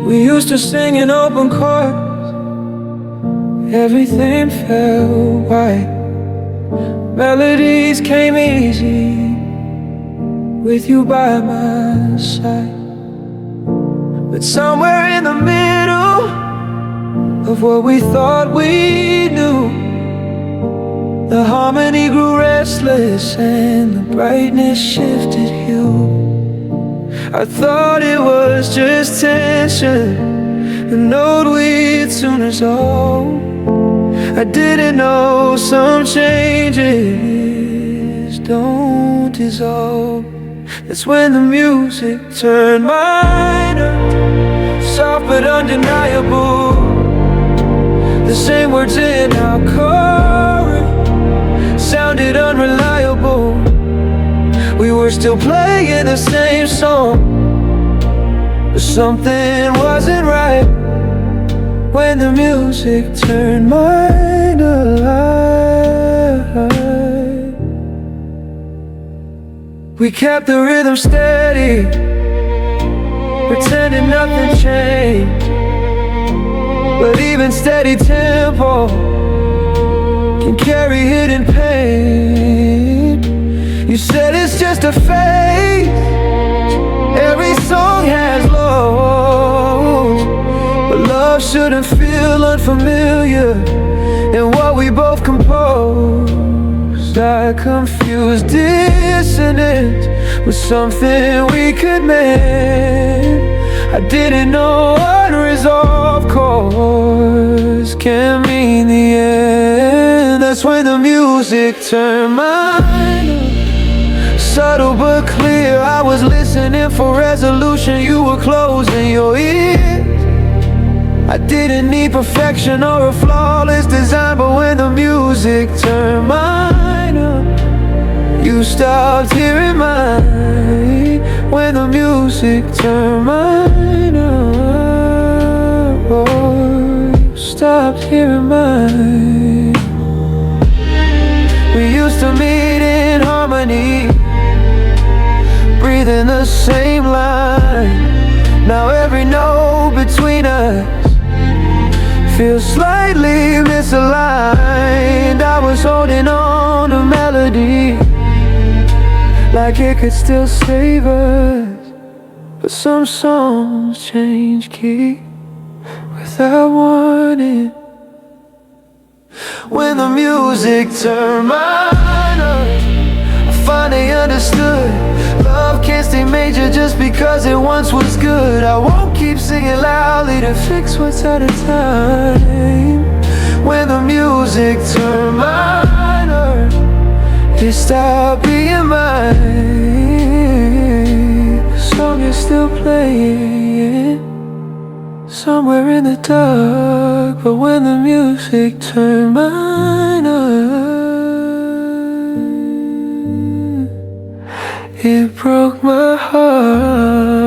We used to sing in open chorus, everything felt right. Melodies came easy with you by my side. But somewhere in the middle of what we thought we knew, the harmony grew restless and the brightness shifted hue. I thought it was just tension, a note we'd soon resolve. I didn't know some changes don't dissolve. That's when the music turned minor, soft but undeniable. The same words in our chorus sounded unreliable. We were still playing the same song, but something wasn't right when the music turned minor light. We kept the rhythm steady, pretending nothing changed. But even steady tempo can carry hidden pain. You said it's just a phase, every song has lows, but love shouldn't feel unfamiliar in what we both composed. I confused dissonance with something we could mend. I didn't know unresolved chords can mean the end. That's when the music turned minor, subtle but clear. I was listening for resolution, you were closing your ears. I didn't need perfection or a flawless design, but when the music turned minor, you stopped hearing mine. When the music turned minor, oh, you stopped hearing mine. We used to meet in harmony, breathing the same line. Now every note between us feels slightly misaligned. I was holding on to melody like it could still save us, but some songs change key without warning. When the music turned minor, I finally understood love can't stay major just because it once was good. I won't keep singing loudly to fix what's out of time. When the music turned minor, it stopped being mine. The song is still playing somewhere in the dark, but when the music turned minor, it broke my heart.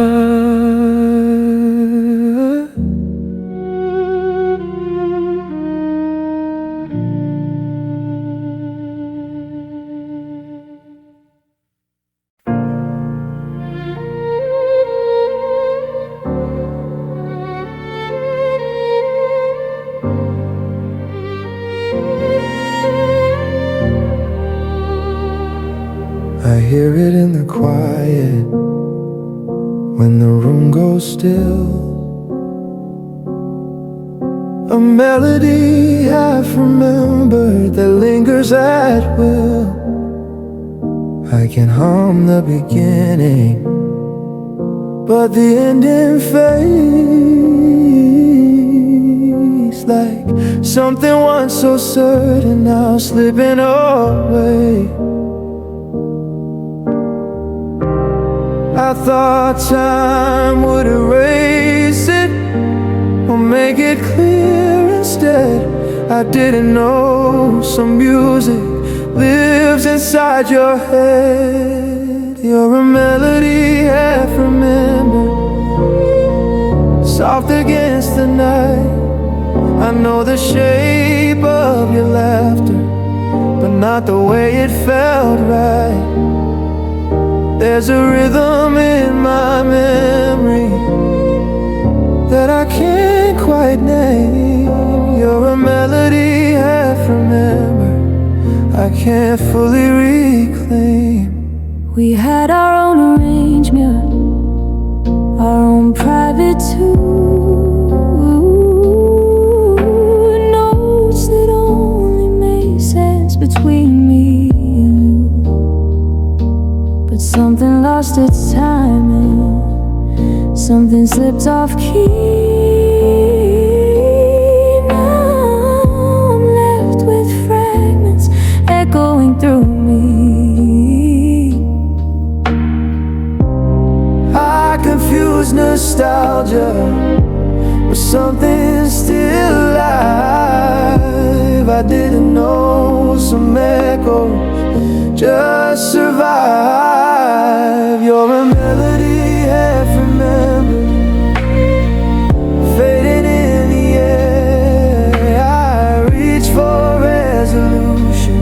I hear it in the quiet when the room goes still. A melody half remembered that lingers at will. I can hum the beginning, but the ending fades like something once so certain now slipping away. I thought time would erase it or make it clear instead. I didn't know some music lives inside your head. You're a melody half remembered, soft against the night. I know the shape keep up your laughter, but not the way it felt right. There's a rhythm in my memory that I can't quite name. You're a melody half remembered, I can't fully reclaim. We had our own arrangement, our own private tune, notes that only made sense between me and you. But something lost its timing, something slipped off key. Now I'm left with fragments echoing through me. I confuse nostalgia with something still alive. I didn't know some echoes just survive. You're a melody half remembered, fading in the air. I reach for resolution,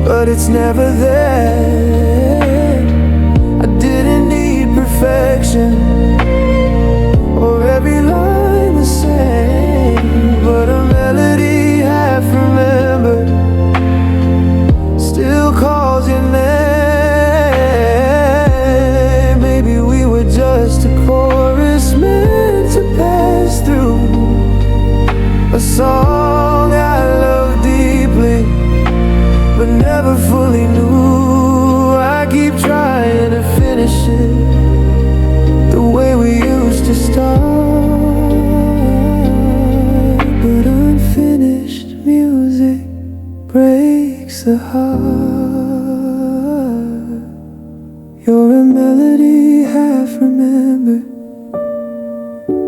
but it's never there. I didn't need perfection or every line the same, but a melody half remembered still calls your name. Maybe we were just a chorus meant to pass through a song I love deeply but never fully knew. I keep trying to finish it the way we used to start, but unfinished music breaks the heart. You're a melody half remembered,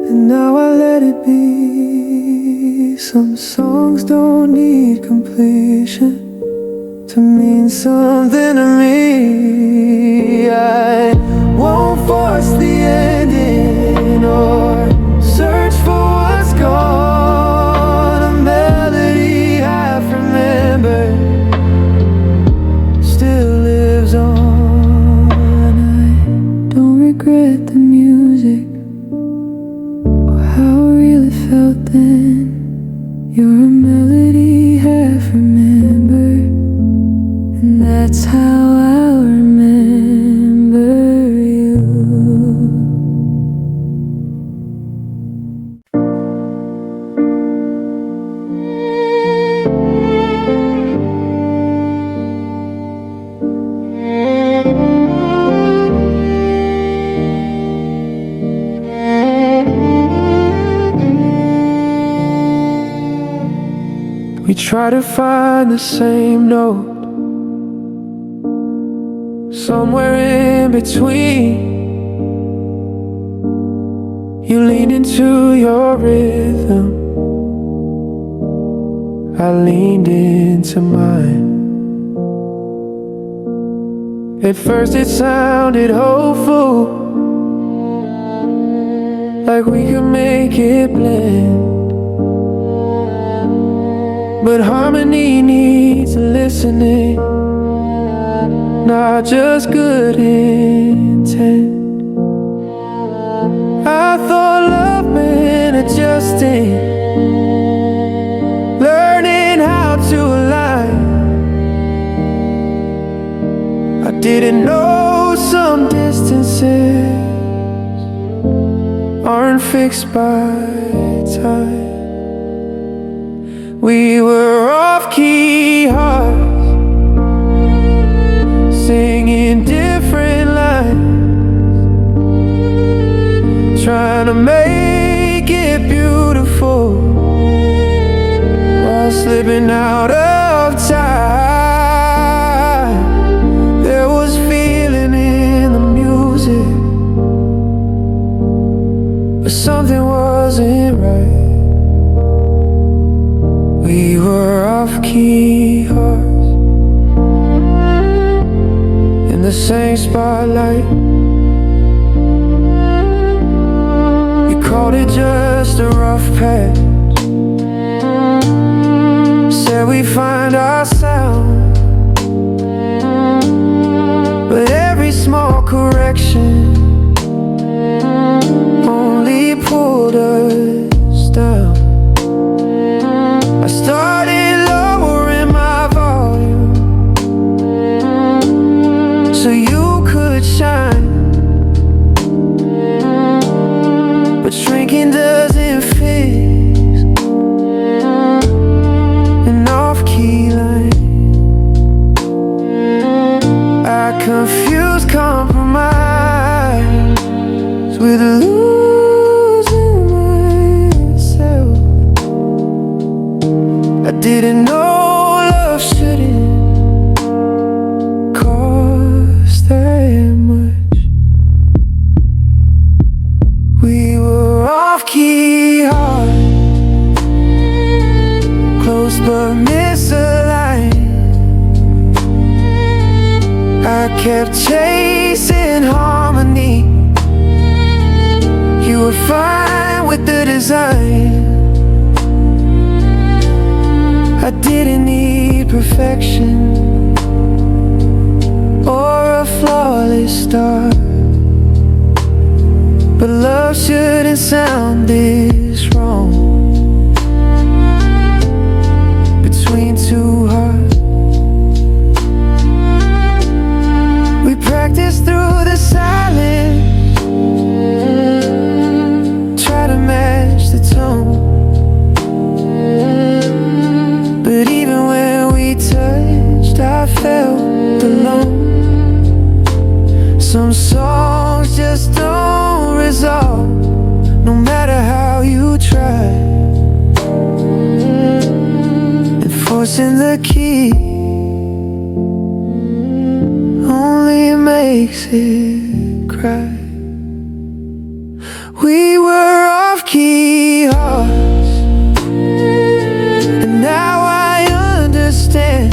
and now I let it be. Some songs don't need completion to mean something to me. I won't force the ending or search for what's gone. A melody half remembered still lives on. I Don't regret the music or how real it felt then. You're a melody half remembered, and that's how I'll remember you. We try to find the same note somewhere in between. You leaned into your rhythm, I leaned into mine. At first it sounded hopeful, like we could make it blend, but harmony needs listening, not just good intent. I thought love meant adjusting, learning how to align. I didn't know some distances aren't fixed by time. We were off-key hearts, singing different lines, trying to make it beautiful while slipping out of time. There was feeling in the music, but something wasn't right. We were off-key hearts in the same spotlight. You called it just a rough patch, we find ourselves. But every small correction only pulled us down. I started lowering my volume so you could shine, but shrinking doesn't fix an off-key line. I confuse compromise with losing myself. I didn't know love shouldn't cost that much. We were off-key hearts, close but misaligned. I kept chasing harmony. You were fine with the design. I didn't need perfection or a flawless start, but love shouldn't sound this wrong. Between two hearts, we practiced through the silence, try to match the tone. But even when we touched, I felt alone. Some songs just don't resolve, no matter how you try. And forcing the key only makes it cry. We were off-key hearts, and now I understand.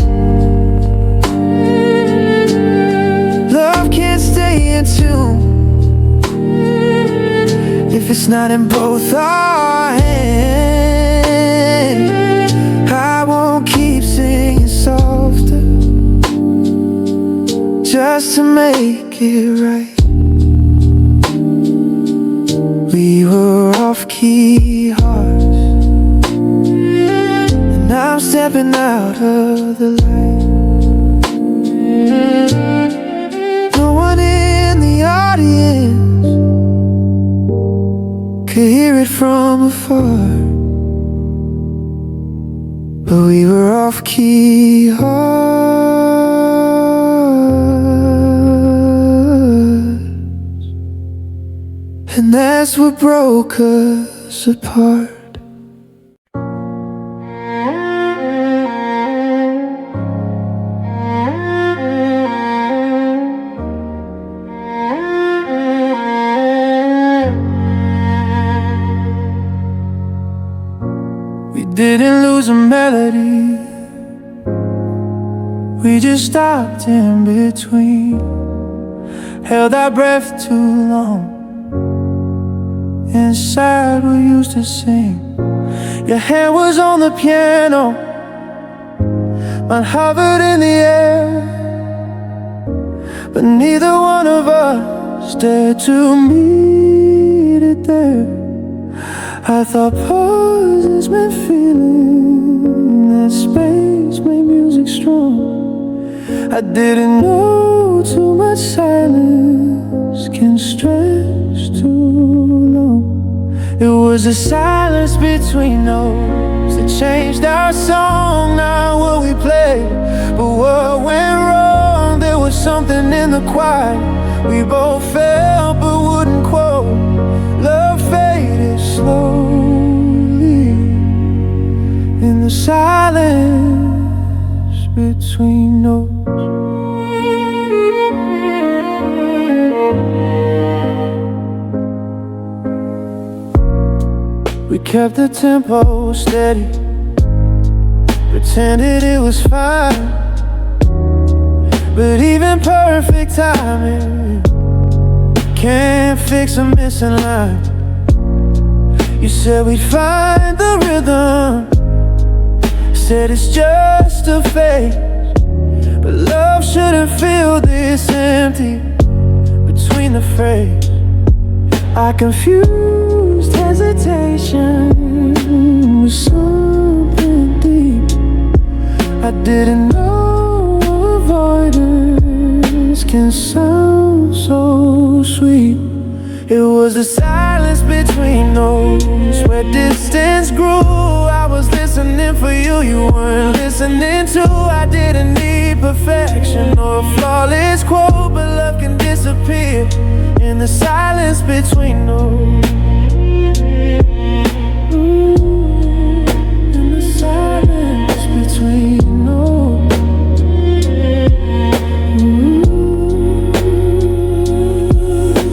Love can't stay in tune if it's not in both our hands. I won't keep singing softer just to make it right. We were off-key hearts, and now I'm stepping out of the light. No one in the audience could hear it from afar, but we were off-key hearts, and that's what broke us apart. We didn't lose a melody, we just stopped in between. Held our breath too long. Inside we used to sing. Your hand was on the piano, mine hovered in the air, but neither one of us dared to meet it there. I thought pauses meant feeling, that space made music strong. I didn't know too much silence can stretch too long. It was the silence between notes that changed our song, not what we played, but what went wrong. There was something in the quiet we both felt but wouldn't quote. Love faded slowly in the silence between notes. We kept the tempo steady, pretended it was fine, but even perfect timing can't fix a missing line. You said we'd find the rhythm, said it's just a phase, but love shouldn't feel this empty between the phrase. I confused hesitation with something deep. I didn't know avoidance can sound so sweet. It was the silence between those where distance grew. I was listening for you, you weren't listening to. I didn't need perfection or a flawless quote, but love can disappear in the silence between those. In the silence between those.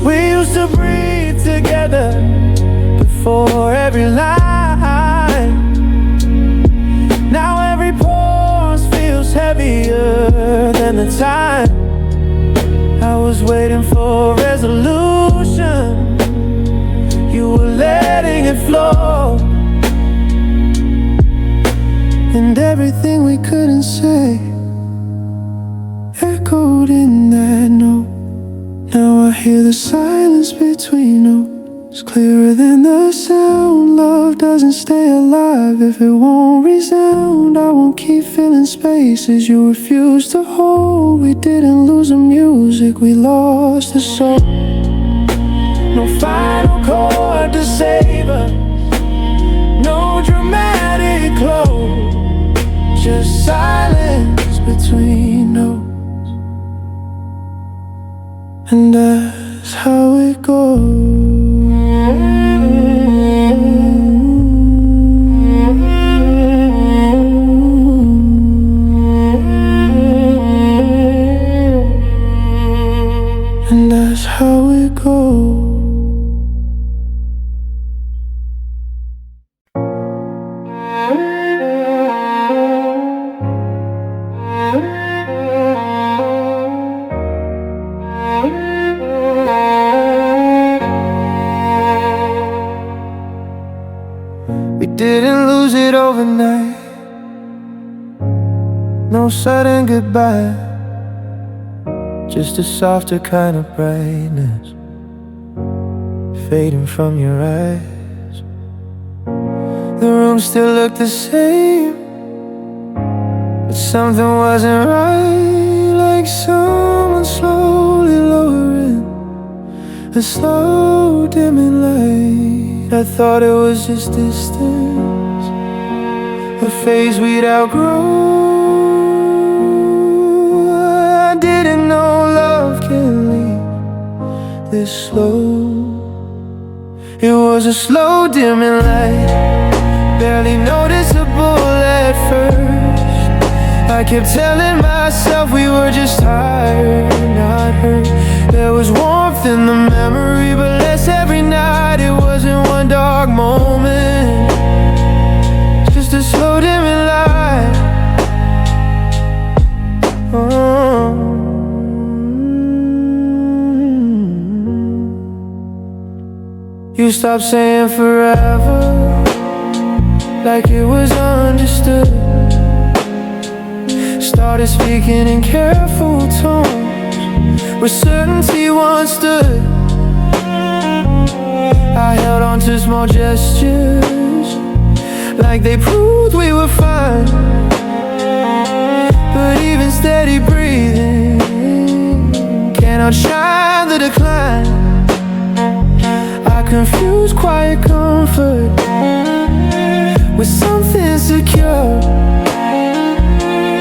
We used to breathe together before every line. Now every pause feels heavier than the time. I was waiting for resolution, you were letting it flow. And everything we couldn't say echoed in that note. Now I hear the silence between notes clearer than the sound. Love doesn't stay alive if it won't resound. I won't keep filling spaces you refuse to hold. We didn't lose the music, we lost the soul. No final chord to save us, no dramatic close, just silence between notes. And that's how it goes. And that's how it goes. We didn't lose it overnight, no sudden goodbye, just a softer kind of brightness fading from your eyes. The room still looked the same, but something wasn't right. Like someone slowly lowering a slow dimming light. I thought it was just distance, a phase we'd outgrow. I didn't know love can leave this slow. It was a slow dimming light, barely noticeable at first. I kept telling myself we were just tired, not hurt. There was warmth in the memory, but less every night. It wasn't one dark moment, just a slow dimming light. You stopped saying forever, like it was understood. Started speaking in careful tones, where certainty once stood. I held on to small gestures, like they proved we were fine. But even steady breathing can't outshine the decline. I confused quiet comfort with something secure.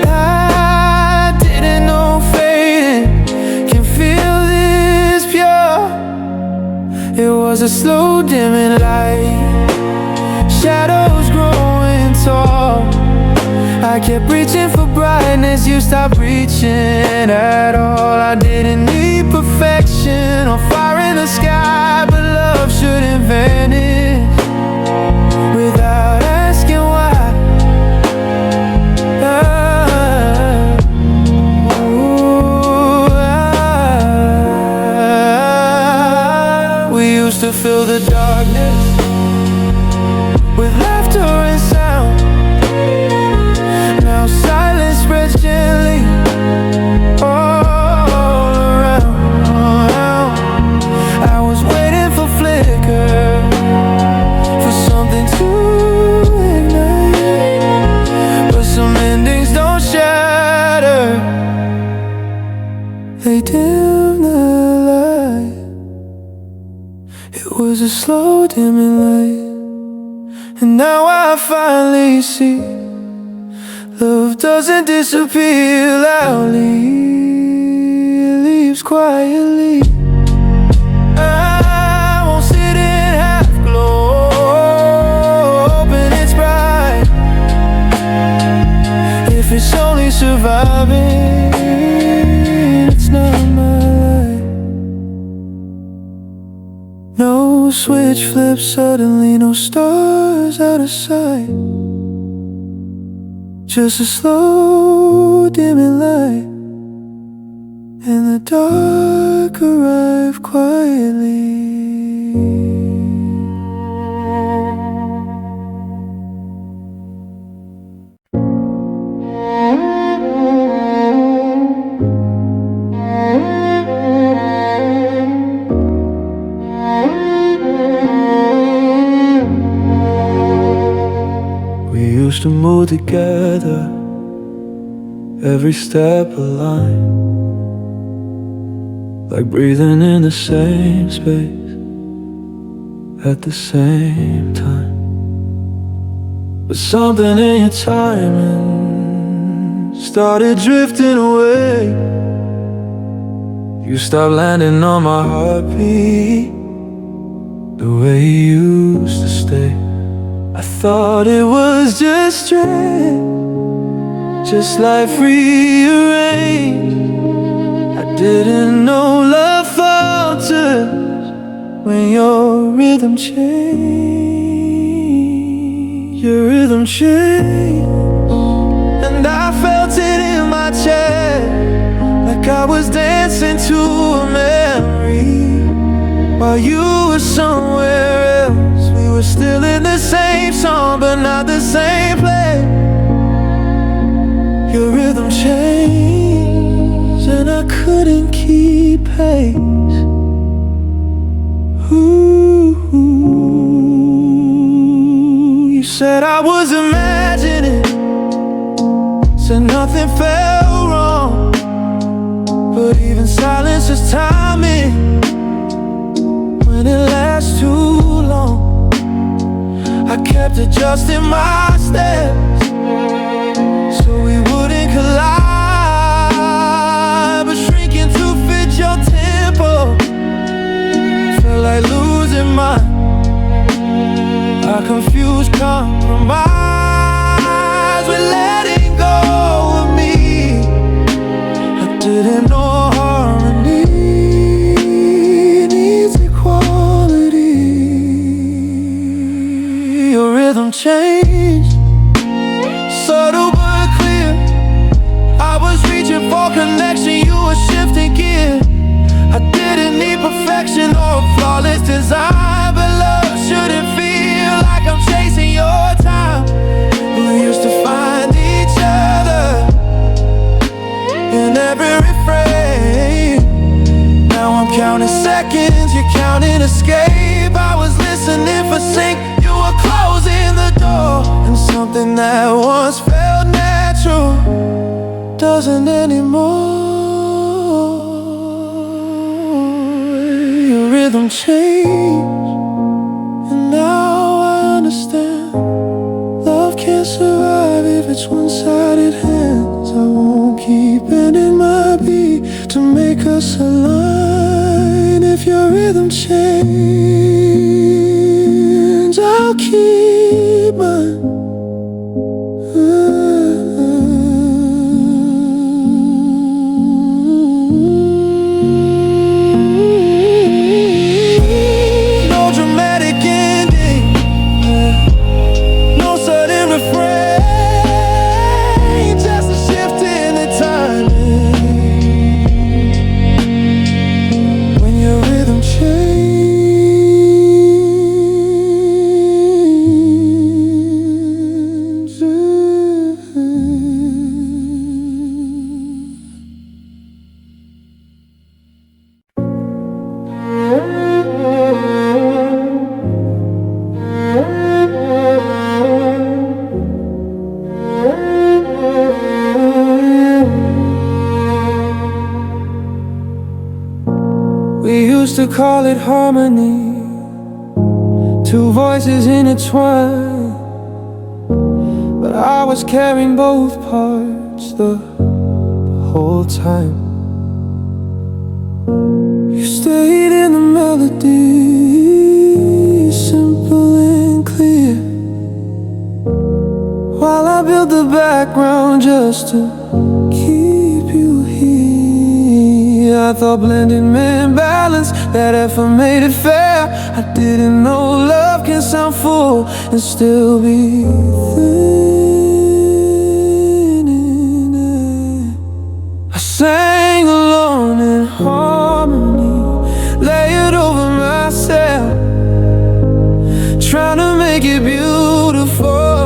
I didn't know fading can feel this pure. It was a slow dimming light, shadows growing tall. I kept reaching for brightness, you stopped reaching at all. I didn't need perfection or fire in the sky, but love shouldn't vanish without asking why. We used to fill the darkness with laughter and sound. slow dimming light. And now I finally see love doesn't disappear loudly, it leaves quietly. I won't sit in half glow, hoping it's bright. If it's only surviving, it's not my life. No switch flips suddenly, no stars out of sight. Just a slow dimming light, and the dark arrived quietly. We used to move together, every step aligned, like breathing in the same space at the same time. But something in your timing started drifting away. You stopped landing on my heartbeat the way you used to stay. I thought it was just drift, just life rearranged. I didn't know love falters when your rhythm changed. Your rhythm changed, and I felt it in my chest, like I was dancing to a memory while you were somewhere else. We were still in the same song, but not the same place. Your rhythm changed, and I couldn't keep pace. Ooh, you said I was imagining, said nothing felt wrong, but even silence is timing when it lasts too long. I kept adjusting my steps so we wouldn't collide, but shrinking to fit your tempo felt like losing mine. I confused compromise with letting go of me. I didn't know harmony needs equality. Your rhythm changed, subtle but clear. I was reaching for connection, you were shifting gear. I didn't need perfection or a flawless design, but love shouldn't feel like I'm chasing your time. We used to find each other in every refrain. Now I'm counting seconds, you're counting escape. I was listening for sync, you were closing the door. And something that once felt natural doesn't anymore. Your rhythm changed, and now I understand. Love can't survive if it's one-sided hands. I won't keep bending my beat to make us align. If your rhythm changes, I'll keep mine. No dramatic ending, no sudden refrain, just a shift in the timing. When your rhythm We used to call it harmony, two voices intertwined, but I was carrying both parts the whole time. You stayed in the melody, simple and clear, while I built the background just to keep you here. I thought blending meant balance, that effort made it fair. I didn't know love can sound full and still be thin in it. I sang alone in harmony, layered over myself, trying to make it beautiful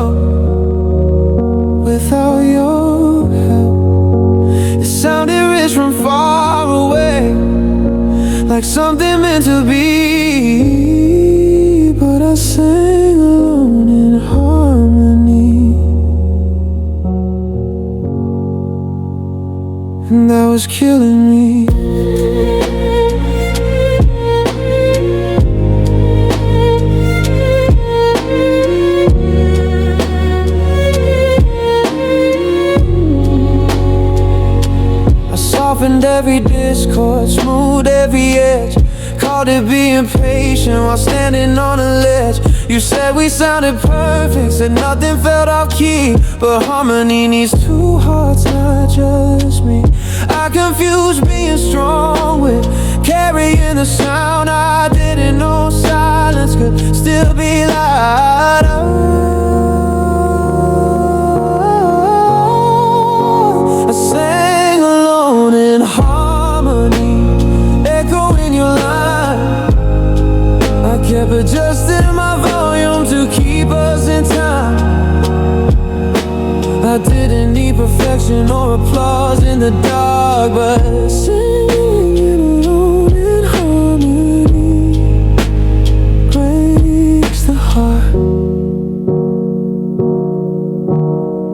without your help. It sounded rich from far away, like something meant to be, but I sang alone in harmony, and that was killing me. Softened every discord, smoothed every edge, called it being patient while standing on a ledge. You said we sounded perfect, said nothing felt off key, but harmony needs two hearts, not just me. I confused being strong with carrying the sound. I didn't know silence could still be louder. I sang alone in harmony, echoing your line. I kept adjusting my volume to keep us in time. I didn't need perfection or applause in the dark, but singing alone in harmony breaks the heart.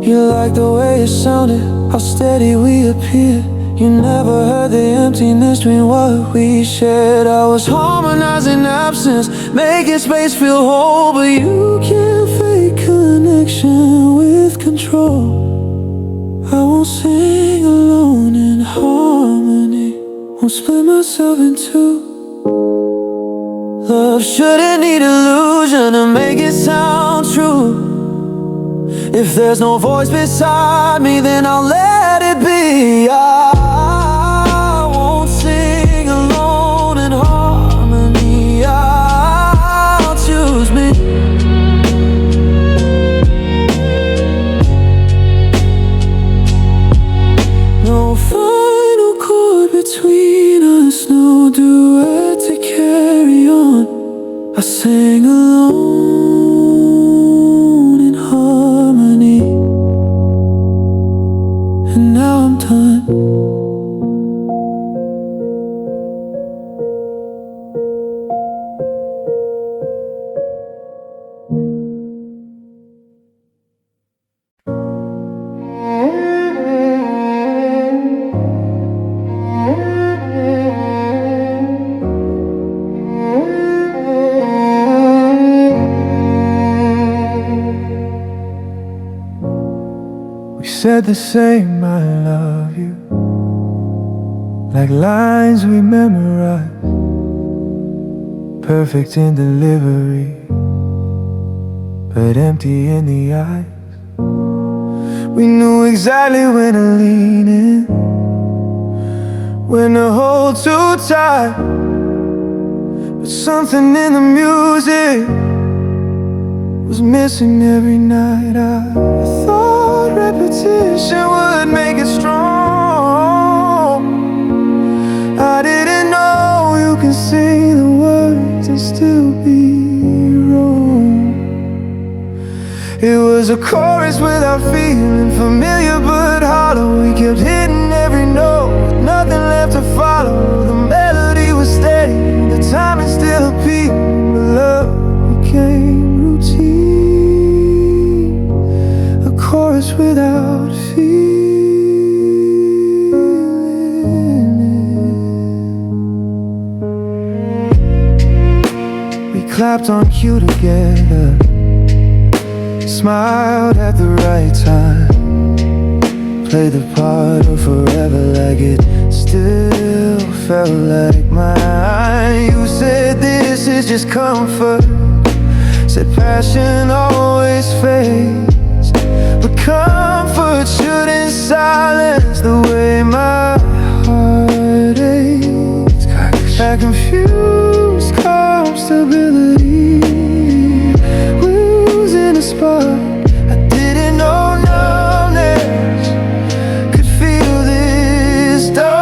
You liked the way it sounded, how steady we appeared. You never heard the emptiness between what we shared. I was harmonizing absence, making space feel whole, but you can't fake connection with control. I won't sing alone in harmony, won't split myself in two. Love shouldn't need illusion to make it sound true. If there's no voice beside me, then I'll let it be. I won't sing alone in harmony, I'll choose me. No final chord between us, no duet to carry on. I sang alone in harmony, and now I'm done. We said the same, I love you, like lines we memorized, perfect in delivery, but empty in the eyes. We knew exactly when to lean in, when to hold too tight, but something in the music was missing every night. I thought repetition would make it strong. I didn't know you can say the words and still be wrong. It was a chorus without feeling, familiar but hollow. We kept hitting every note with nothing left to follow. The melody was steady, the timing still appealing, but love became routine. A chorus without feeling it. We clapped kept on cue together, smiled at the right time, played the part of forever like it still felt like mine. You said this is just comfort, said passion always fades, but comfort shouldn't silence the way my heart aches. Got confused, calm stability, losing a spark. I didn't know numbness could feel this dark.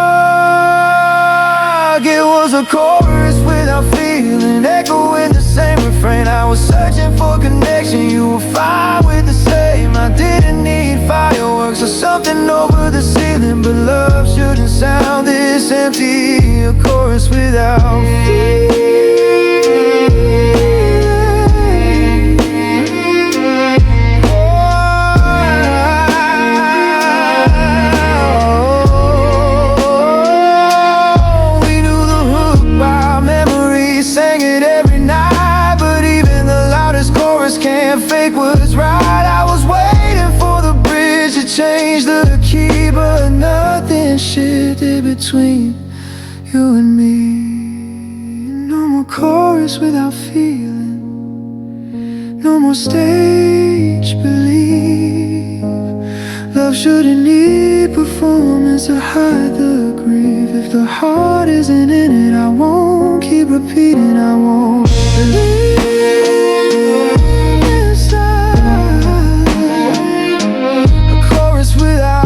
It was a chorus without feeling, echoing the same refrain. I was searching for connection, you were fine with the same. I didn't need fireworks or something over the ceiling, but love shouldn't sound this empty. A chorus without feeling. We knew the hook by memory, sang it every night, but even the loudest chorus can't fake what's right. I was waiting for the bridge to change the key, but nothing shifted between you and me. No more chorus without feeling, no more stage belief. Love shouldn't need performance to hide the grief. If the heart isn't in it, I won't keep repeating, I won't believe inside. A chorus without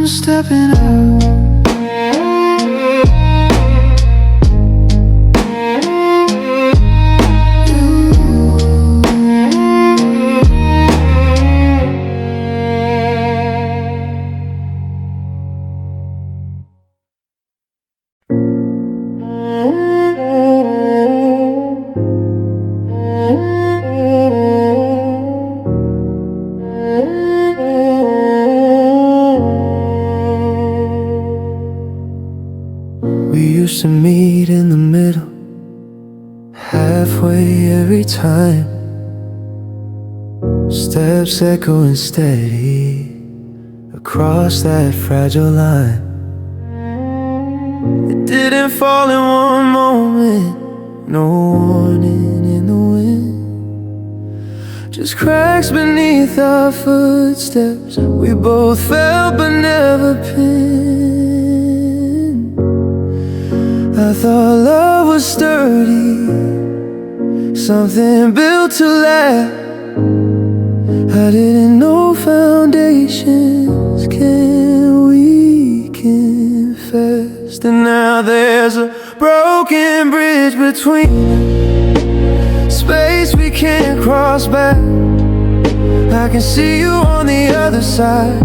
stepping out. We used to meet in the middle, halfway every time, steps echoing steady across that fragile line. It didn't fall in one moment, no warning in the wind, just cracks beneath our footsteps. We both felt but never pinned. I thought love was sturdy, something built to last. I didn't know foundations can weaken fast. And now there's a broken bridge between us, space we can't cross back. I can see you on the other side,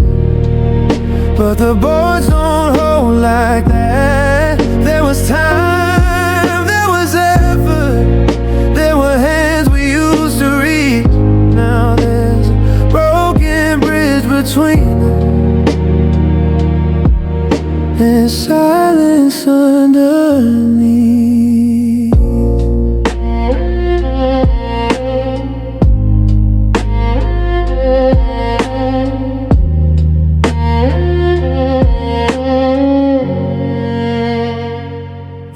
but the boards don't hold like that. There was time, there was effort, there were hands we used to reach. Now there's a broken bridge between us and silence underneath.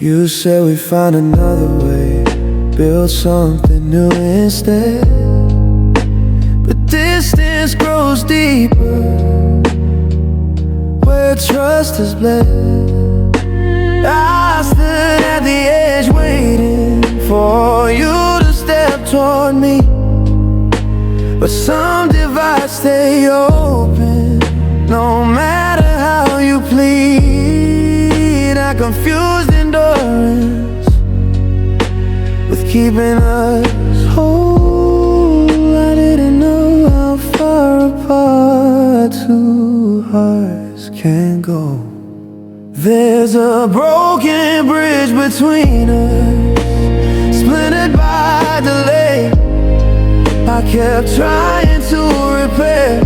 You said we'd find another way, build something new instead, but distance grows deeper where trust is bled. I stood at the edge waiting for you to step toward me, but some divides stay open no matter how you plead. I confused endurance with keeping us whole. I didn't know how far apart two hearts can go. There's a broken bridge between us, splintered by delay. I kept trying to repair.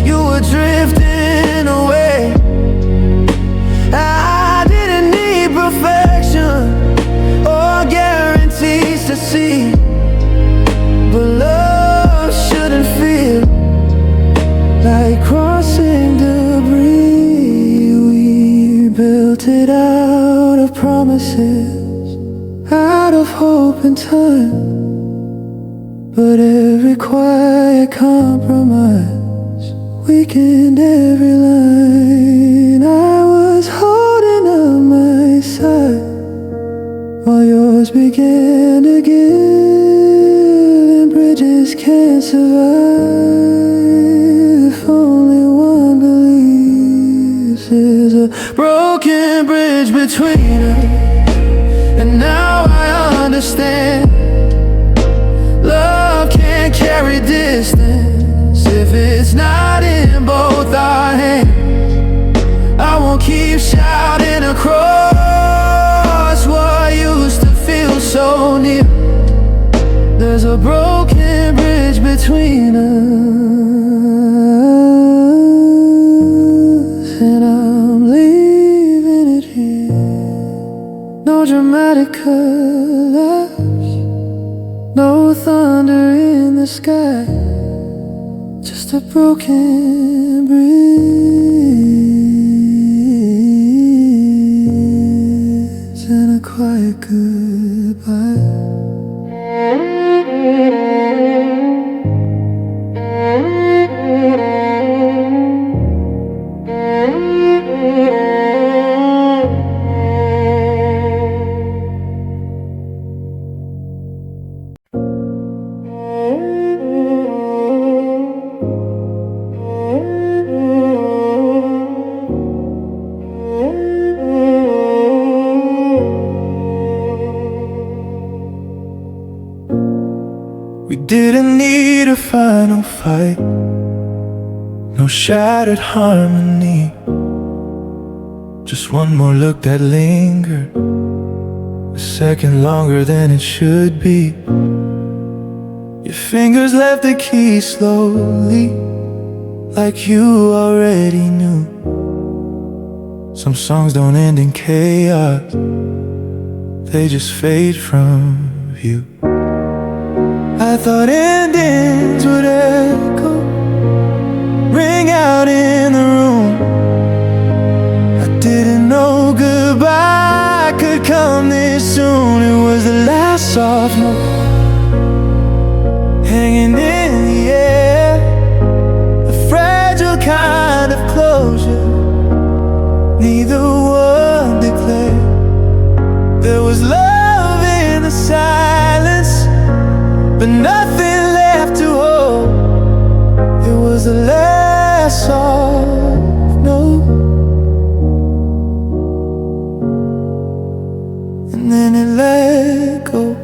You were drifting away. I didn't need perfection or guarantees to see, but love shouldn't feel like crossing debris. We built it out of promises, out of hope and time, but every quiet compromise weakened every line. I was holding up my side while yours began to give, and bridges can't survive if only one believes. There's a broken bridge between us, and now I understand. Love can't carry distance if it's not in both our hands. I won't keep shouting across what used to feel so near. There's a broken bridge between us, and I'm leaving it here. No dramatic collapse, no thunder in the sky, just a broken bridge and a quiet goodbye. We didn't need a final fight, no shattered harmony, just one more look that lingered, a second longer than it should be. Your fingers left the key slowly, like you already knew. Some songs don't end in chaos, they just fade from view. I thought endings would echo, ring out in the room. I didn't know goodbye could come this soon. It was the last soft note hanging in the air, a fragile kind of closure neither one declared. There was love in the silence, but nothing left to hold. It was the last soft note, and then it let go.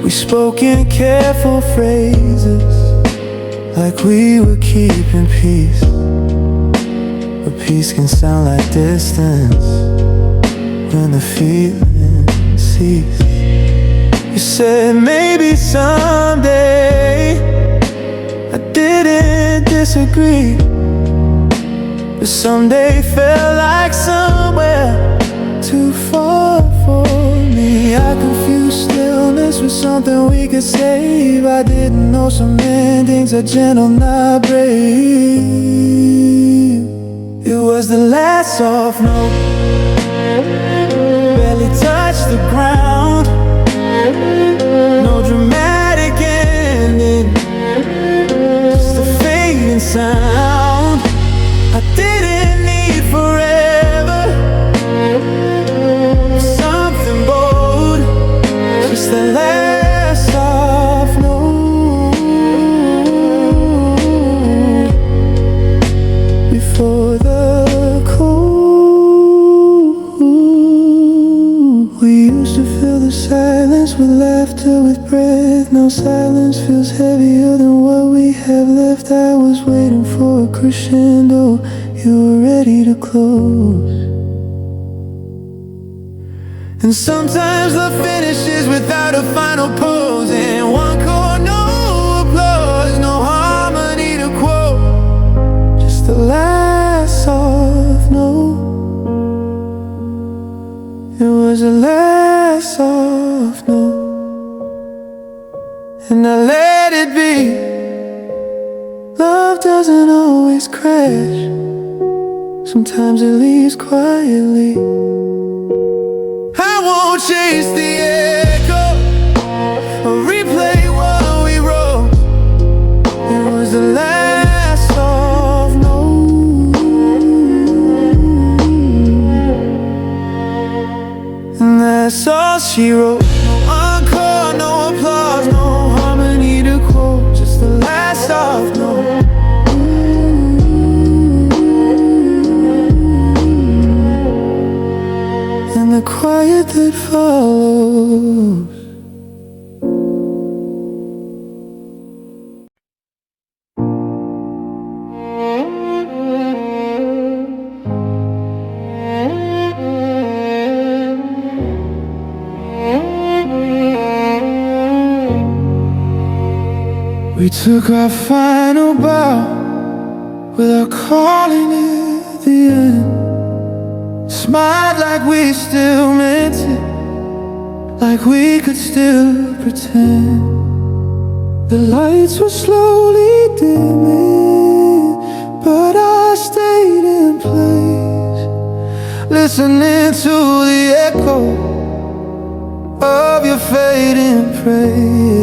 We spoke in careful phrases, like we were keeping peace, but peace can sound like distance when the feeling ceases. You said maybe someday, I didn't disagree, but someday felt like somewhere too far for me. I confused stillness with something we could save. I didn't know some endings are gentle, not brave. It was the last soft note, barely touched the ground. No dramatic ending, just a fading sound. I didn't need forever, something bold, just the last soft note before the cold. We used to feel us with laughter, with breath. Now silence feels heavier than what we have left. I was waiting for a crescendo, you were ready to close. And sometimes the finish is without a final pose. And one chord, no applause, no harmony to quote, just the last soft note. It was the last soft note, and I let it be. Love doesn't always crash, sometimes it leaves quietly. I won't chase the echo or replay what we wrote. It was the last soft note, and that's all she wrote. No encore, no applause, no harmony to quote, just the last soft note. And the quiet that follows. We took our final bow without calling it the end. Smiled like we still meant it, like we could still pretend. The lights were slowly dimming, but I stayed in place, listening to the echo of your fading praise.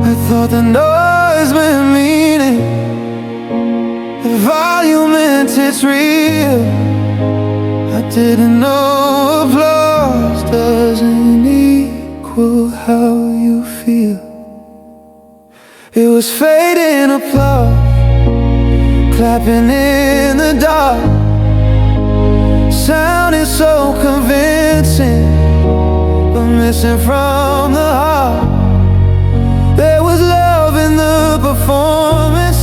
I thought the noise meant meaning, the volume meant it's real. I didn't know applause doesn't equal how you feel. It was fading applause, clapping in the dark, sounding so convincing, but missing from the heart. There was love in the performance,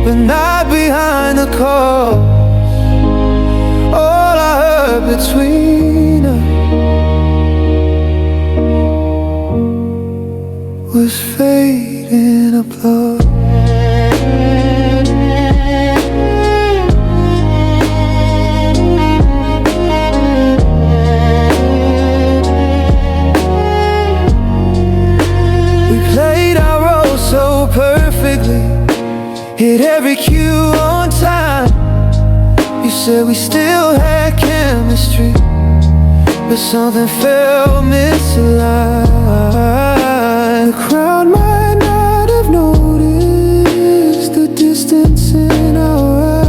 but not behind the cause. All I heard between us was fading applause. We played our role so perfectly, hit every cue on time. You said we still had chemistry, but something felt misaligned. The crowd might not have noticed the distance in our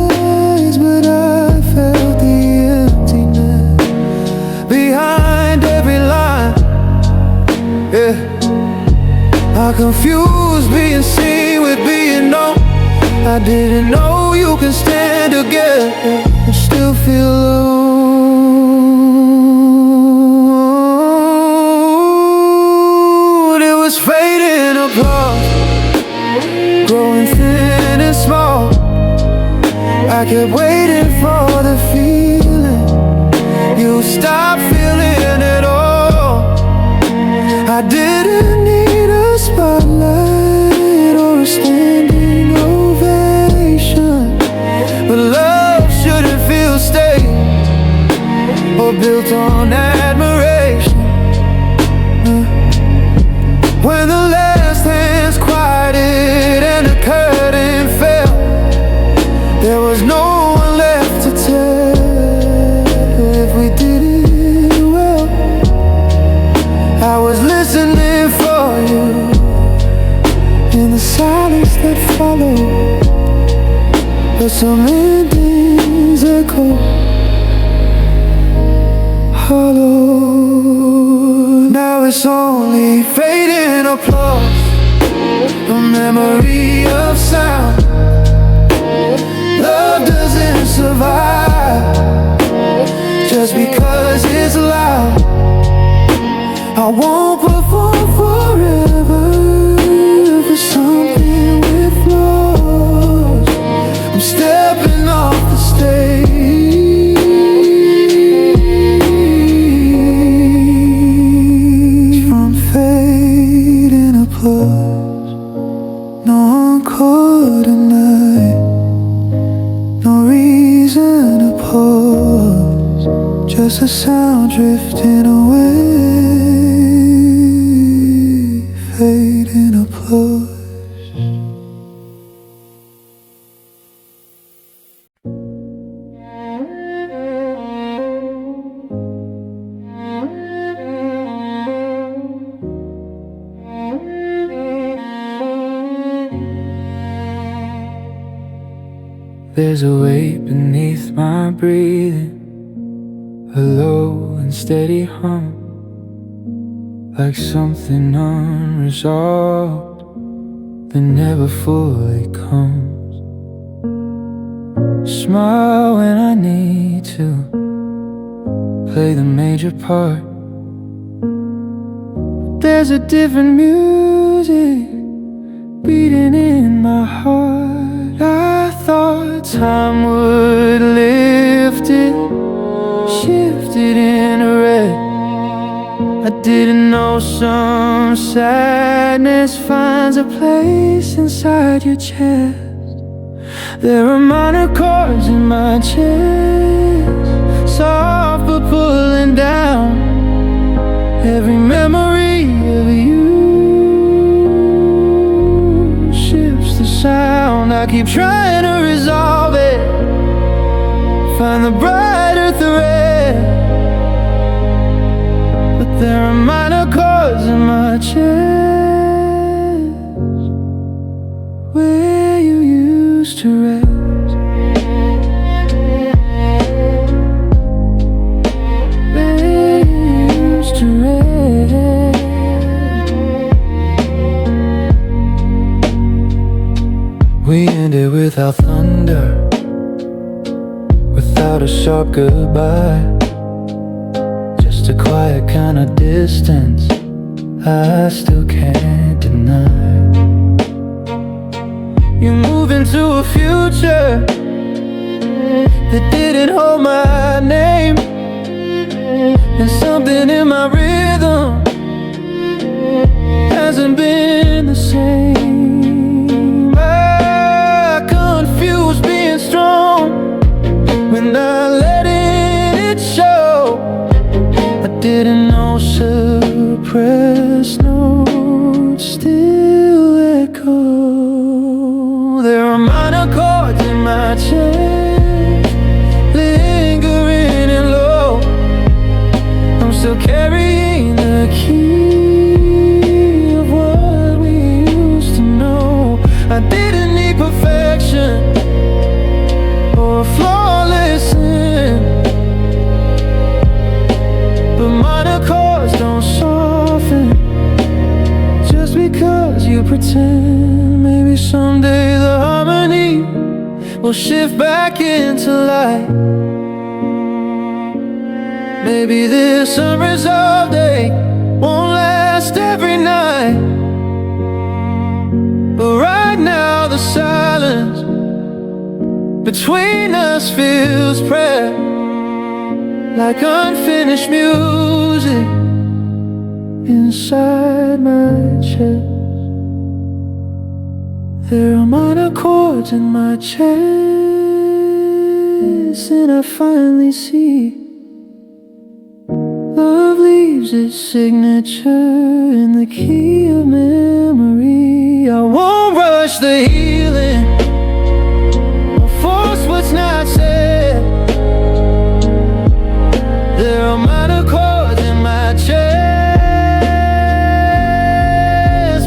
eyes, but I felt the emptiness behind every line. Yeah, I confused being seen with being known. I didn't know you can stand together and still feel alone. It was fading applause, growing thin and small. I kept waiting for the feeling you stopped feeling at all. I didn't need a spotlight or a standing ovation, but love shouldn't feel staged or built on admiration. When the last hands quieted and the curtain fell, there was no one left to tell if we did it well. I was listening for you in the silence that followed, but some endings echo hollow. Now it's only fading applause, a memory of sound. Love doesn't survive just a sound drifting away, fading a plush. There's a weight beneath my breathing, a low and steady hum, like something unresolved that never fully comes. Smile when I need to, play the major part. There's a different music beating in my heart. I thought time would lift it, shift it into red. I didn't know some sadness finds a place inside your chest. There are minor chords in my chest, soft but pulling down every memory of you. Shifts the sound, I keep trying to resolve it, find the brighter thread, but there are minor chords in my chest where you used to rest. Where you used to rest. We ended without thunder, without a sharp goodbye, just a quiet kind of distance I still can't deny. You move into a future that didn't hold my name, and something in my rhythm hasn't been the same. I confused being strong when I let it show. I didn't know suppressed notes still echo. There are minor chords in my chest, lingering and low. I'm still carrying the key of what we used to know. I didn't need perfection or a flawless end, but minor chords don't soften just because you pretend. Maybe someday the harmony will shift back into light. Maybe this unresolved day won't last every night, but right now the silence between us feels prayer, like unfinished music inside my chest. There are minor chords in my chest, and I finally see love leaves its signature in the key of memory. I won't rush the healing or force what's not said. There are minor chords in my chest,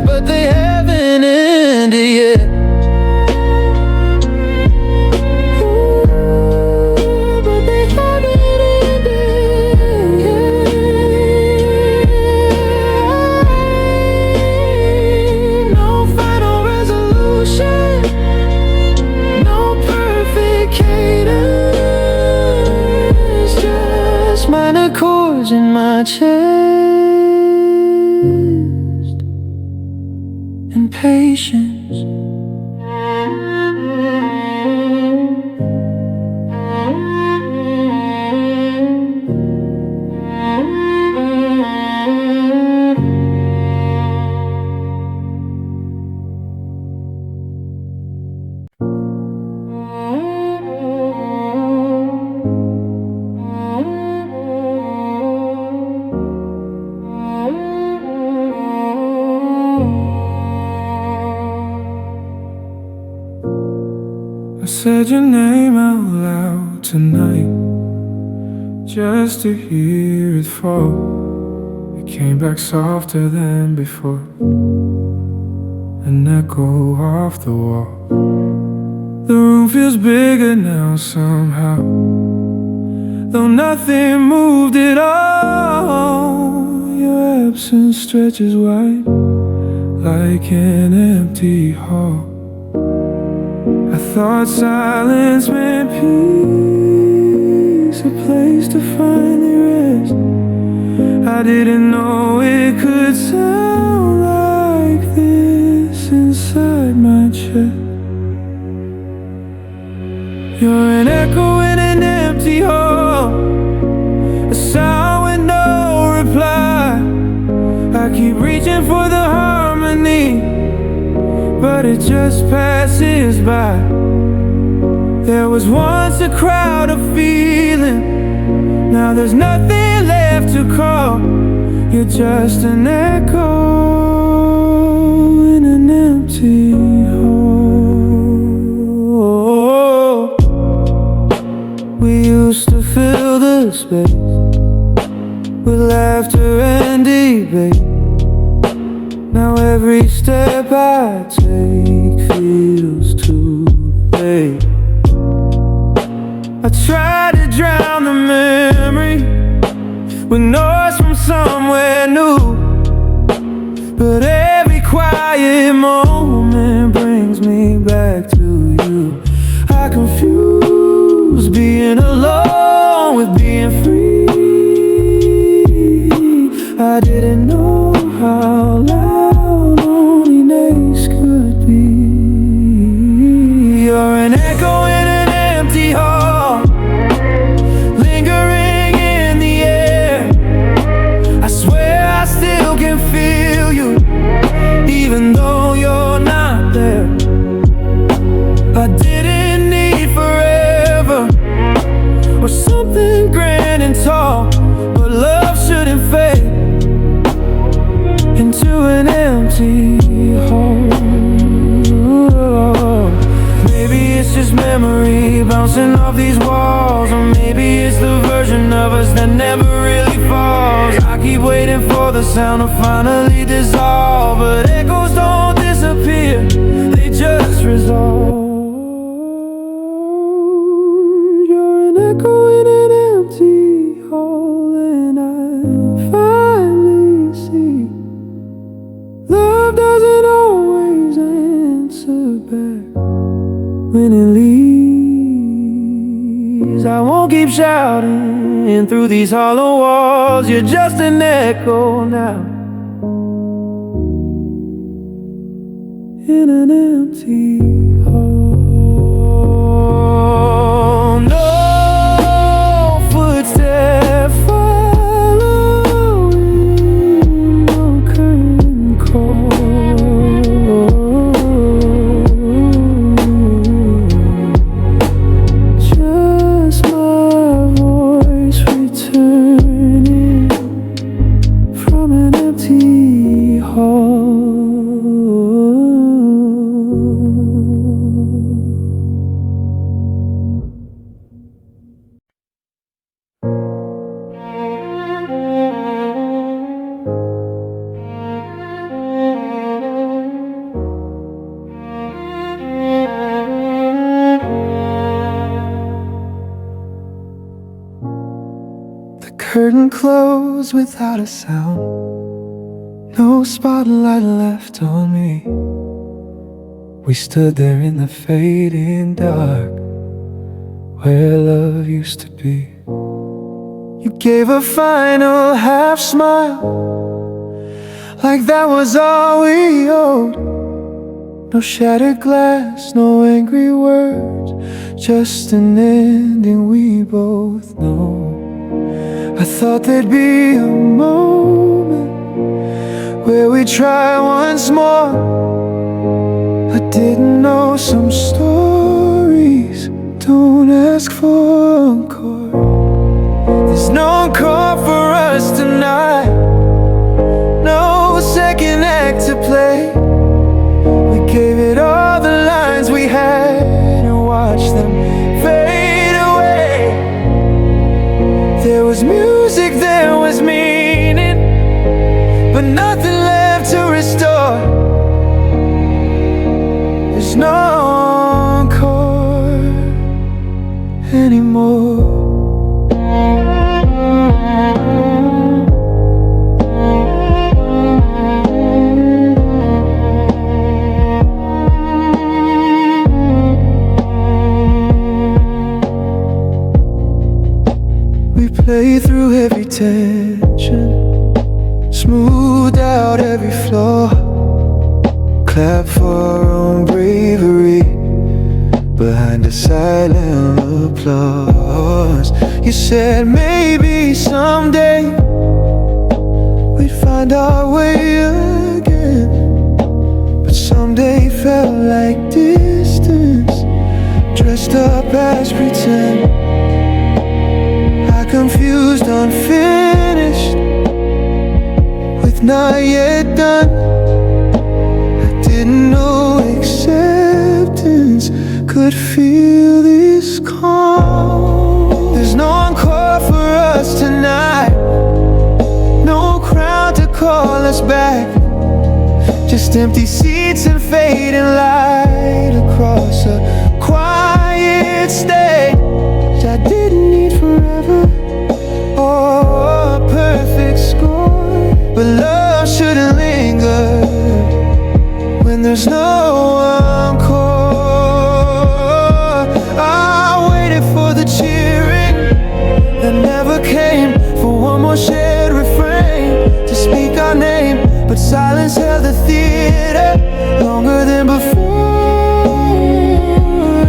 but they haven't ended yet. But they haven't ended yet. No final resolution, no perfect cadence, just minor chords in my chest and patience. I said your name out loud tonight, just to hear it fall. It came back softer than before, an echo off the wall. The room feels bigger now somehow, though nothing moved at all. Your absence stretches wide like an empty hall. I thought silence meant peace, a place to finally rest. I didn't know it could sound like this inside my chest. You're an echo in an empty hall, a sound with no reply. I keep reaching for the harmony, but it just passes by. There was once a crowd of feeling, now there's nothing left to call. You're just an echo in an empty hall. We used to fill the space with laughter and debate. Now every step I take feels too late. I try to drown the memory with noise from somewhere new, but every quiet moment brings me back to you. I confuse being alone with being free. I didn't know how loud loneliness could be. You're an echo in an empty hall, lingering in the air. I swear I still can feel you, even though you're not there. I didn't need forever or something grand and tall, but love shouldn't fade into an empty hole. Maybe it's just memory bouncing off these walls, or maybe it's the version of us that never really falls. I keep waiting for the sound to finally dissolve, but echoes don't disappear, they just resolve. You're an echo in an empty hole, and I finally see love doesn't always answer back when it leaves. I won't keep shouting through these hollow walls. You're just an echo now in an empty hall. No footstep following, no curtain call. Just my voice returning from an empty hall. The curtain closed without a sound, no spotlight left on me. We stood there in the fading dark, where love used to be. You gave a final half smile, like that was all we owed. No shattered glass, no angry words, just an ending we both know. I thought there'd be a moment where we try once more. I didn't know some stories don't ask for encore. There's no encore for us tonight, no second act to play. We gave it all the lines we had and watched anymore. We play through every tension, smooth out every flaw, clap for our own bravery behind a silent applause. You said maybe someday we'd find our way again, but someday felt like distance, dressed up as pretend. Confused, unfinished, with not yet done. I didn't know acceptance could feel this calm. There's no encore for us tonight, no crowd to call us back, just empty seats and fading light across a quiet stage. I didn't need forever or a perfect score, but love shouldn't linger when there's no encore. I waited for the cheering that never came, for one more shared refrain to speak our name, but silence held the theater longer than before.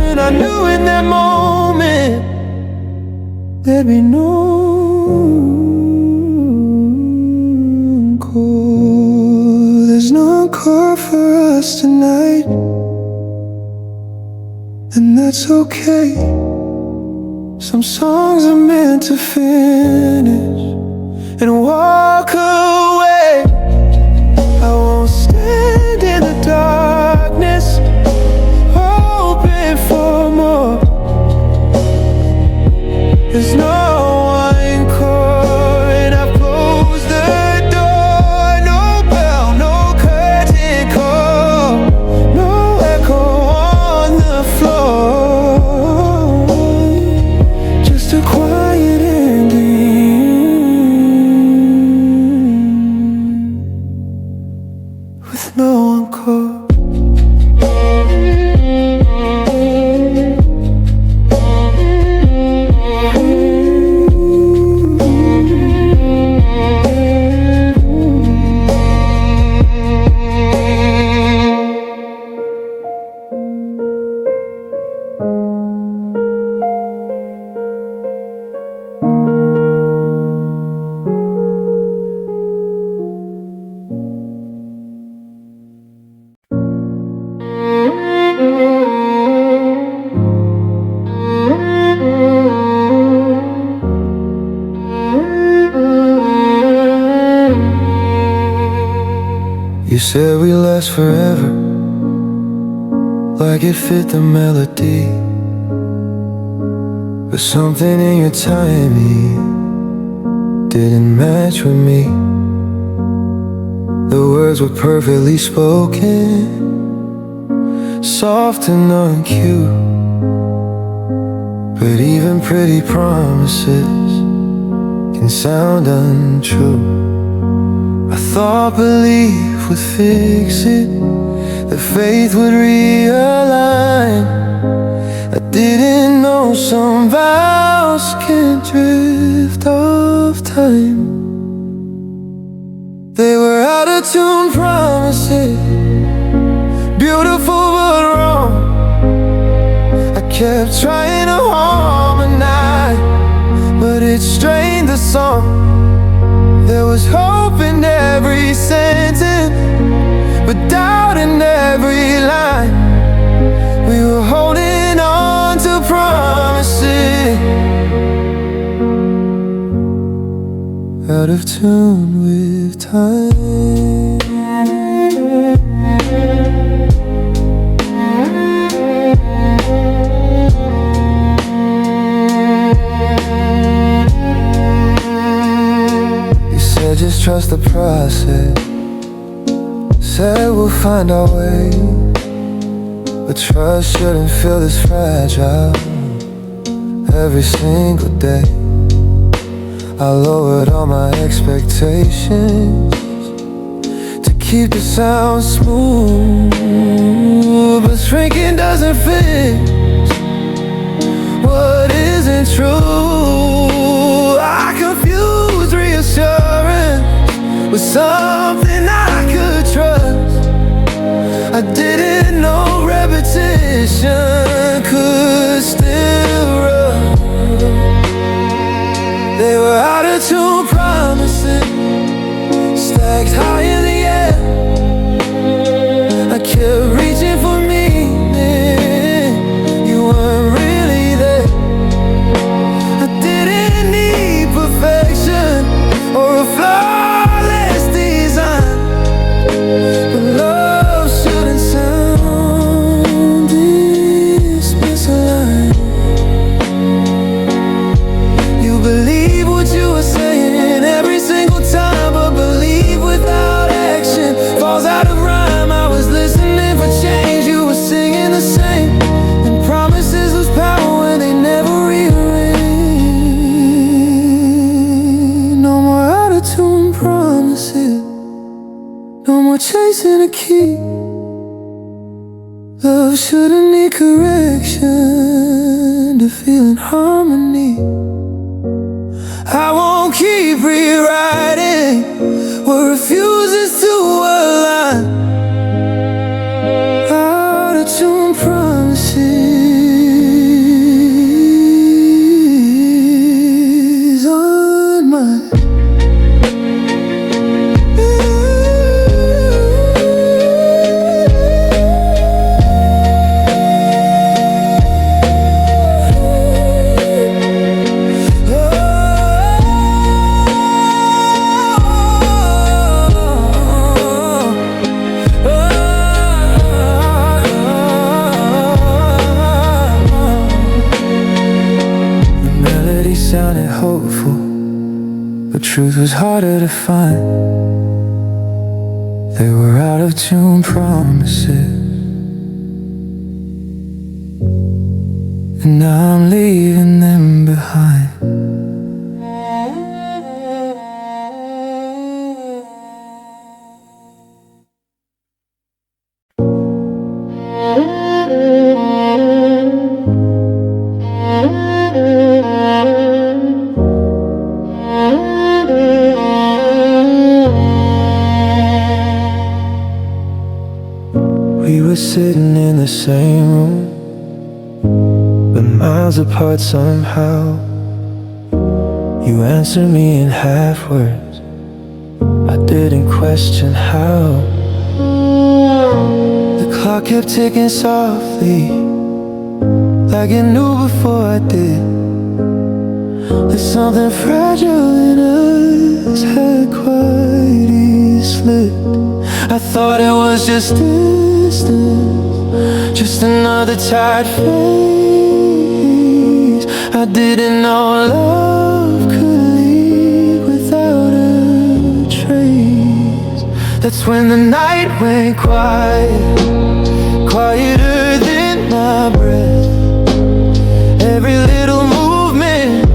And I knew in that moment there'd be no encore. There's no encore for us tonight, and that's okay. Some songs are meant to finish and walk away. I won't stand in the darkness hoping for more. There's no encore, and I've closed the door. No bell, no curtain call, no echo on the floor, just a quiet ending with no encore. You said we last forever, like it fit the melody, but something in your timing didn't match with me. The words were perfectly spoken, soft and on cue, but even pretty promises can sound untrue. I thought belief would fix it, that faith would realign. I didn't know some vows can drift off time. They were out of tune promises, beautiful but wrong. I kept trying to harmonize, but it strained the song. There was hope in every sentence, but doubt in every line. We were holding on to promises, out of tune with time. Just trust the process. Said we'll find our way, but trust shouldn't feel this fragile. every single day. I lowered all my expectations to keep the sound smooth, but shrinking doesn't fit what isn't true. I confused reassurance with something I could trust. I didn't know repetition could still run. They were out of tune promises, stacked high in the air. I kept reaching for meaning, you weren't really there. I didn't need perfection or a flawless design, but love shouldn't sound this misaligned. You believe what you were saying every single time, but believe without action falls out of rhyme. I was listening for change, you were singing the same, and promises lose power when they never rearrange. No more out-of-tune promises, no more chasing a key. Love shouldn't need correction to feel in harmony. I won't keep rewriting what refuses to align. Out-of-tune promises on mine. Sounded hopeful, but truth was harder to find. They were out of tune promises, and now I'm leaving them behind. We were sitting in the same room, but miles apart somehow. You answered me in half words, I didn't question how. The clock kept ticking softly, like it knew before I did. There's something fragile in us had quietly slipped. I thought it was just distance, just another tired phase. I didn't know love could leave without a trace. That's when the night went quiet, quieter than my breath. Every little movement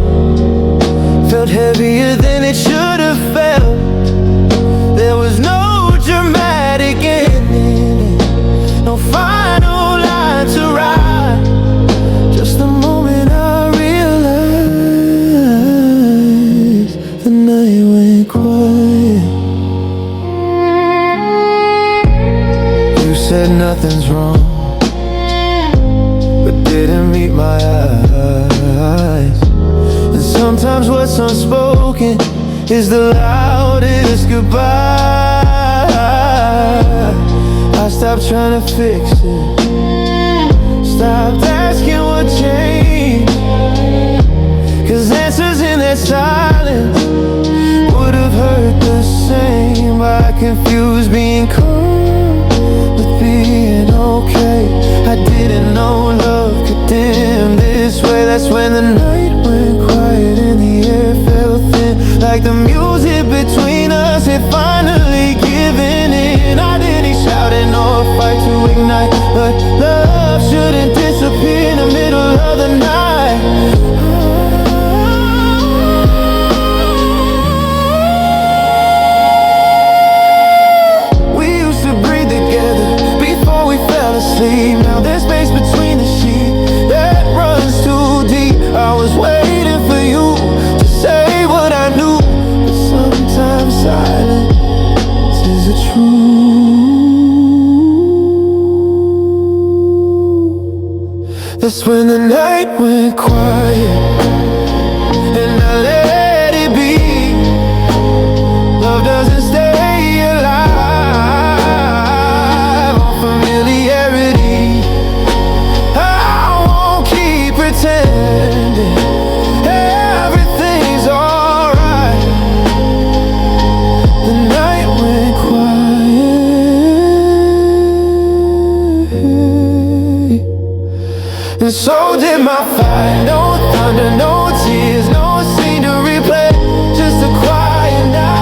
felt heavier than it should have felt. There was no dramatic ending, no final line to write. Just the moment I realized the night went quiet. You said nothing's wrong, but didn't meet my eyes. And sometimes what's unspoken is the loudest goodbye. I stopped trying to fix it, stopped asking what changed, 'cause answers in that silence would have hurt the same. I confused being calm with being okay. I didn't know love could dim this way. That's when the night went quiet and the air felt thin, like the music between us had finally given in. I didn't shout it nor fight to ignite, but love shouldn't disappear in the middle of the night. night went quiet and I let it be. Love doesn't stay alive on familiarity. I won't keep pretending everything's alright. The night went quiet, and so did my fight. No thunder, no tears, no scene to replay, just a quiet night,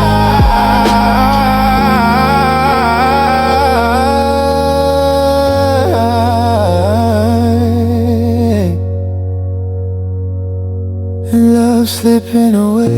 and love slipping away.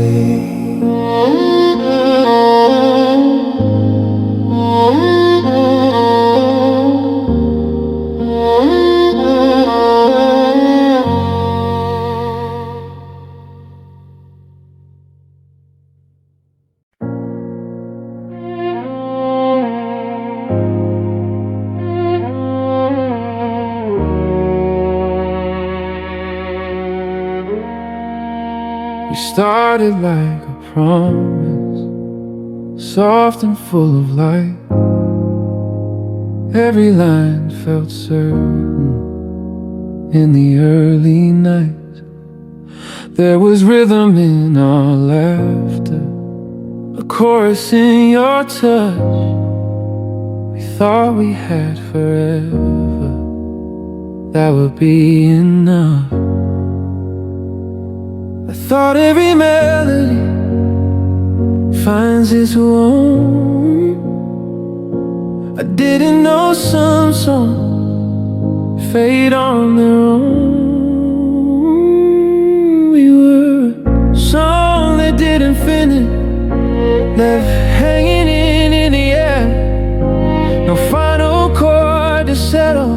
We started like a promise, soft and full of light. Every line felt certain in the early night. There was rhythm in our laughter, a chorus in your touch. We thought we had forever, that would be enough. I thought every melody finds its own. I didn't know some songs fade on their own. We were a song that didn't finish, left hanging in the air. No final chord to settle,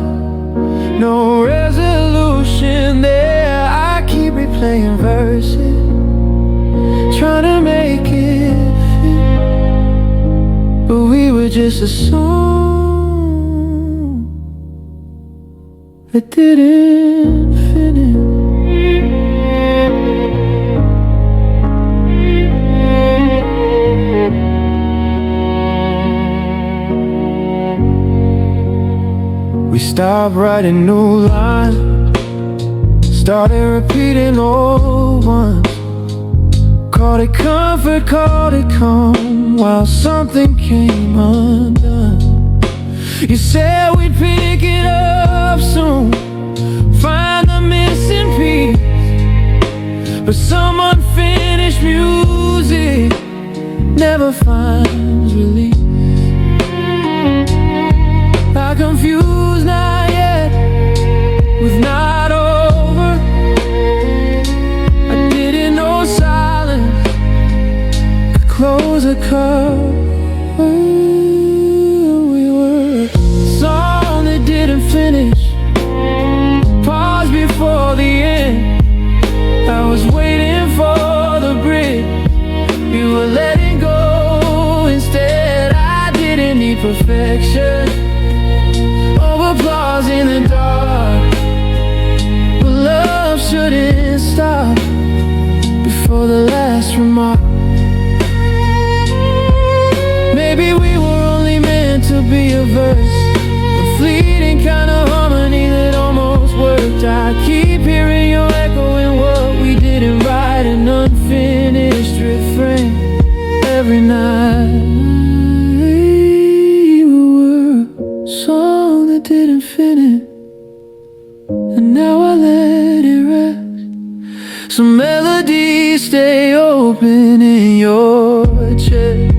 no resolution there. I keep replaying verses, trying to make it fit, but we were just a song that didn't finish. We stopped writing new lines, started repeating old ones. Called it comfort, called it calm, while something came undone. You said we'd pick it up soon, find the missing piece, but some unfinished music never finds release. I confused not yet with not over. I didn't know silence could close a cup. We were a song that didn't finish, pause before the end. I was waiting for the bridge, you were letting go instead. I didn't need perfection, applause in the dark, but love shouldn't stop before the last remark. Maybe we were only meant to be a verse, a fleeting kind of harmony that almost worked. I keep hearing your echo in what we didn't write, an unfinished refrain every night. Song that didn't finish, and now I let it rest. Some melodies stay open in your chest.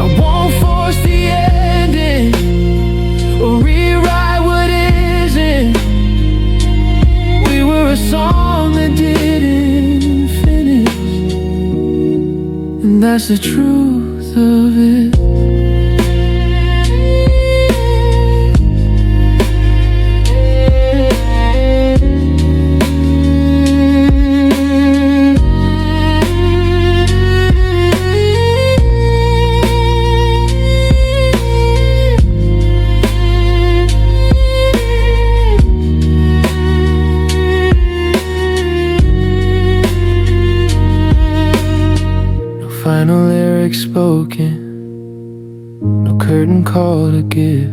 I won't force the ending or rewrite what isn't. We were a song that didn't finish, and that's the truth of it. final lyrics spoken, no curtain call to give,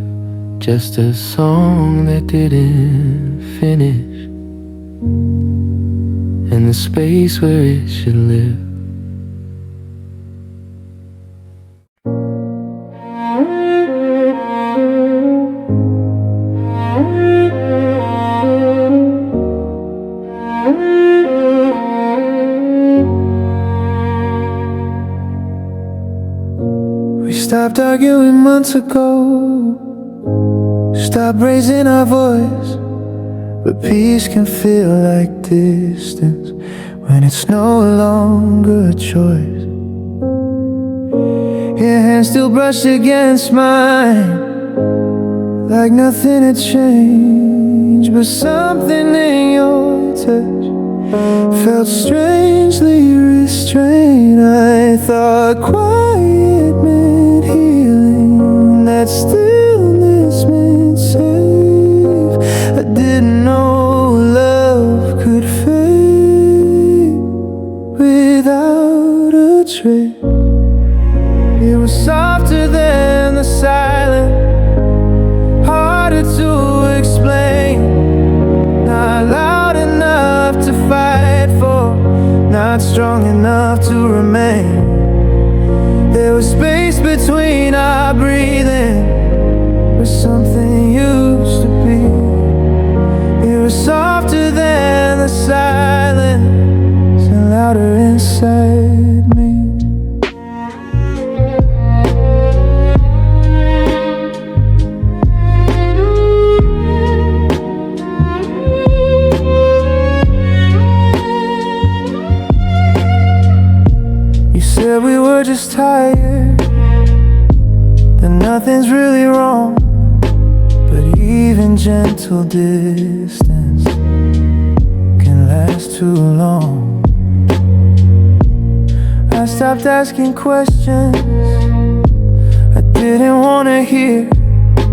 just a song that didn't finish, in the space where it should live. We stopped arguing months ago, stopped raising our voice, but peace can feel like distance when it's no longer a choice. Your hand still brushed against mine, like nothing had changed, but something in your touch felt strangely restrained. I thought quiet meant healing, that stillness meant safe. I didn't know love could fade without a trace. It was softer than the silence, harder to explain, not loud enough to fight for, not strong enough to remain. There was space between our breathing, where something used to be. It was softer than the silence and louder inside me. Said we were just tired, that nothing's really wrong, but even gentle distance can last too long. I stopped asking questions I didn't want to hear,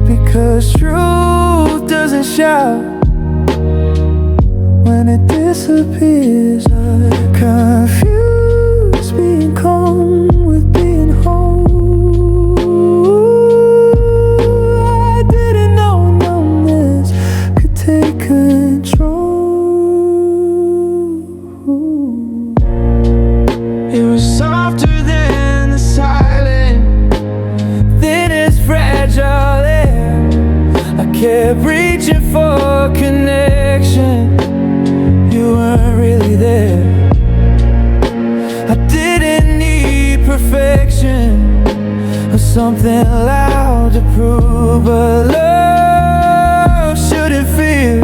because truth doesn't shout when it disappears. I confuse being calm with being whole. I didn't know numbness could take control. It was softer than the silent, thin as fragile air. I kept reaching for connection, you weren't really there. I didn't need perfection or something loud to prove, but love shouldn't feel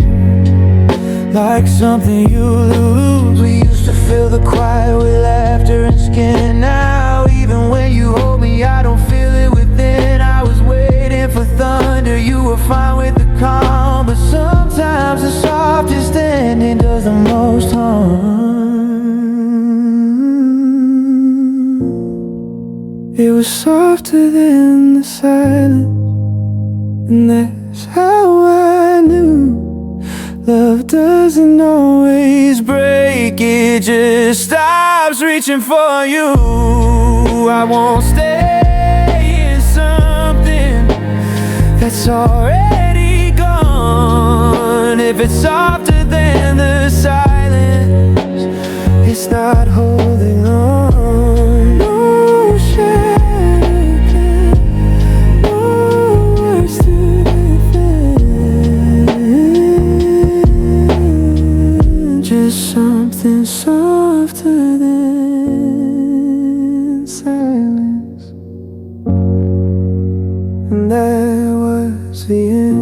like something you lose. We used to fill the quiet with laughter and skin. Now even when you hold me, I don't feel it within. I was waiting for thunder, you were fine with the calm, but sometimes the softest ending does the most harm. It was softer than the silence, and that's how I knew love doesn't always break, it just stops reaching for you. I won't stay in something that's already gone. If it's softer than the silence, it's not holding on. No shaking, no words to defend, just something softer than silence. And that was the end.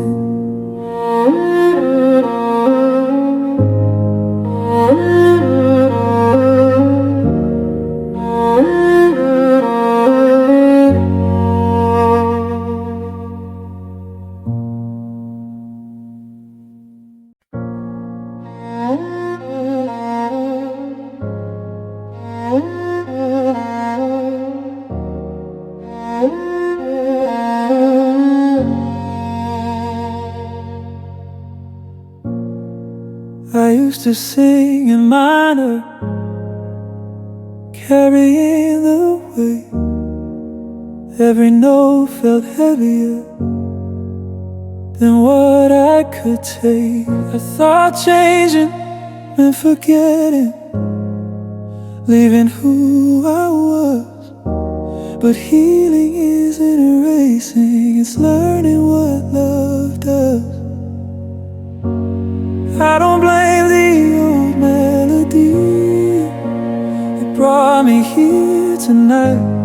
I used to sing in minor, carrying the weight. Every note felt heavier than what I could take. I thought changing meant forgetting, leaving who I was. But healing isn't erasing, it's learning what love does. I don't blame the old melody, it brought me here tonight.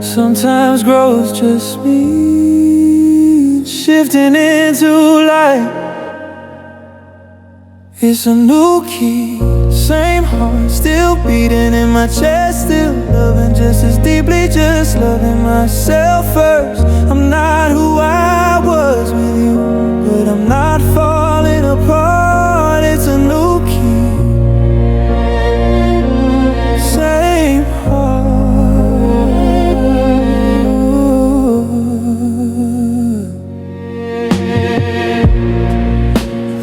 Sometimes growth just means shifting into light. It's a new key, same heart still beating in my chest, still loving just as deeply, just loving myself first. I'm not who I was with you, but I'm not falling apart. It's a new key, same heart.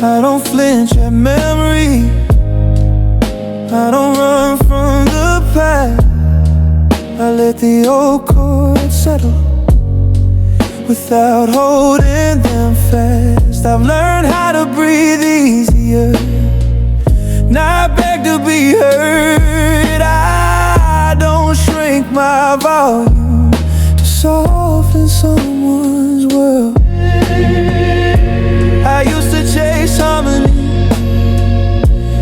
I don't flinch at memory, I don't run from the past. I let the old chords settle without holding them fast. I've learned how to breathe easier, not beg to be heard. I don't shrink my volume to soften someone's world. I used to chase harmony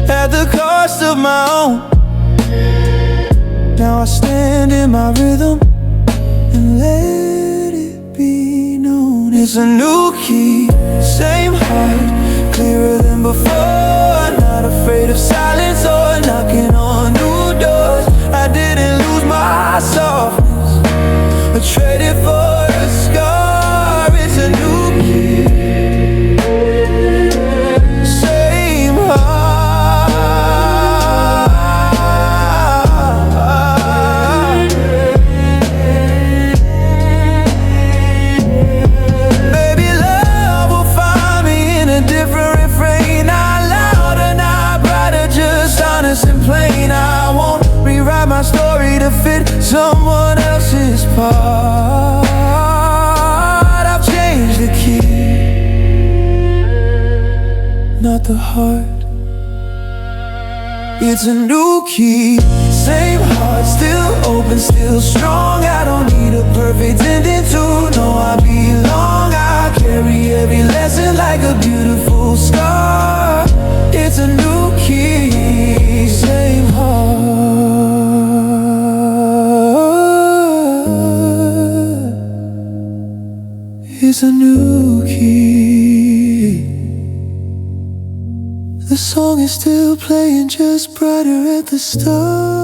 at the cost of my own. Now I stand in my rhythm and let it be known. It's a new key, same heart, clearer than before. Not afraid of silence or knocking on new doors. I didn't lose my softness, I traded for a scar. It's a new key, same heart. Baby, love will find me in a different refrain, not louder, not brighter, just honest and plain. I won't rewrite my story to fit someone else's part. I've changed the key, not the heart. It's a new key, same heart, still open, still strong. I don't need a perfect ending to know I belong. I carry every lesson like a beautiful scar. It's a new key, same heart. It's a new key. The song is still playing, just brighter at the start.